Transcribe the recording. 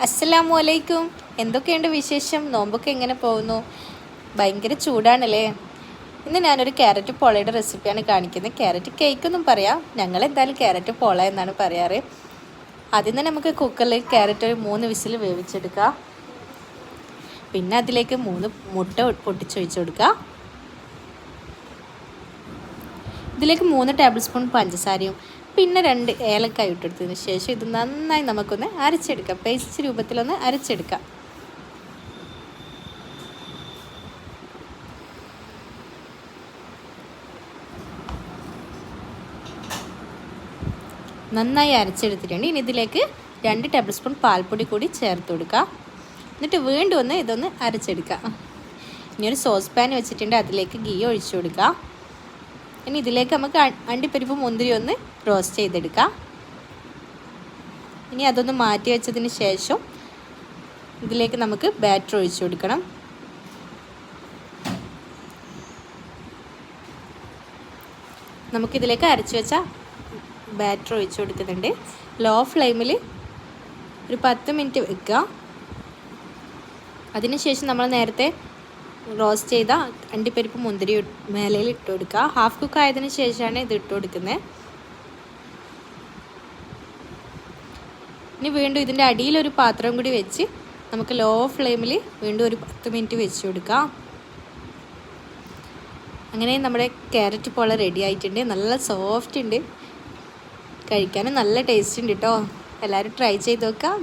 അസ്സലാമു അലൈക്കും. എന്തൊക്കെയുണ്ട് വിശേഷം? നോമ്പൊക്കെ എങ്ങനെ പോകുന്നു? ഭയങ്കര ചൂടാണല്ലേ. ഇന്ന് ഞാനൊരു ക്യാരറ്റ് പോളയുടെ റെസിപ്പിയാണ് കാണിക്കുന്നത്. ക്യാരറ്റ് കേക്കൊന്നും പറയാം, ഞങ്ങൾ എന്തായാലും ക്യാരറ്റ് പോള എന്നാണ് പറയാറ്. ആദ്യം തന്നെ നമുക്ക് കുക്കറിൽ ക്യാരറ്റ് ഒരു 3 വിസിൽ വേവിച്ചെടുക്കാം. പിന്നെ അതിലേക്ക് 3 മുട്ട പൊട്ടിച്ചൊഴിച്ച് കൊടുക്കുക. ഇതിലേക്ക് 3 ടേബിൾ സ്പൂൺ പഞ്ചസാരയും പിന്നെ 2 ഏലക്കായ ഇട്ടെടുത്തതിന് ശേഷം ഇത് നന്നായി നമുക്കൊന്ന് അരച്ചെടുക്കാം. പേസ്റ്റ് രൂപത്തിലൊന്ന് അരച്ചെടുക്കാം. നന്നായി അരച്ചെടുത്തിട്ടുണ്ട്. ഇനി ഇതിലേക്ക് 2 ടേബിൾ സ്പൂൺ പാൽപ്പൊടി കൂടി ചേർത്ത് കൊടുക്കുക. എന്നിട്ട് വീണ്ടും ഒന്ന് ഇതൊന്ന് അരച്ചെടുക്കുക. ഇനി ഒരു സോസ് പാൻ വെച്ചിട്ടുണ്ട്, അതിലേക്ക് ഗീ ഒഴിച്ചു കൊടുക്കുക. ഇനി ഇതിലേക്ക് നമുക്ക് അണ്ടിപ്പരിപ്പ് മുന്തിരി ഒന്ന് റോസ്റ്റ് ചെയ്തെടുക്കാം. ഇനി അതൊന്ന് മാറ്റി വെച്ചതിന് ശേഷം ഇതിലേക്ക് നമുക്ക് ബാറ്റർ ഒഴിച്ചു കൊടുക്കണം. നമുക്കിതിലേക്ക് അരച്ചു വെച്ച ബാറ്റർ ഒഴിച്ചു കൊടുക്കുന്നുണ്ട്. ലോ ഫ്ലെയിമിൽ ഒരു 10 മിനിറ്റ് വെക്കുക. അതിനുശേഷം നമ്മൾ നേരത്തെ റോസ്റ്റ് ചെയ്ത അണ്ടിപ്പരിപ്പ് മുന്തിരി മേലയിൽ ഇട്ട് കൊടുക്കുക. ഹാഫ് കുക്ക് ആയതിനു ശേഷമാണ് ഇത് ഇട്ട് കൊടുക്കുന്നത്. ഇനി വീണ്ടും ഇതിൻ്റെ അടിയിലൊരു പാത്രം കൂടി വെച്ച് നമുക്ക് ലോ ഫ്ലെയിമിൽ വീണ്ടും ഒരു 10 മിനിറ്റ് വെച്ച് കൊടുക്കാം. അങ്ങനെ നമ്മുടെ ക്യാരറ്റ് പോള റെഡി ആയിട്ടുണ്ട്. നല്ല സോഫ്റ്റ് ഉണ്ട്, കഴിക്കാനും നല്ല ടേസ്റ്റ് ഉണ്ട് കേട്ടോ. എല്ലാവരും ട്രൈ ചെയ്ത് നോക്കാം.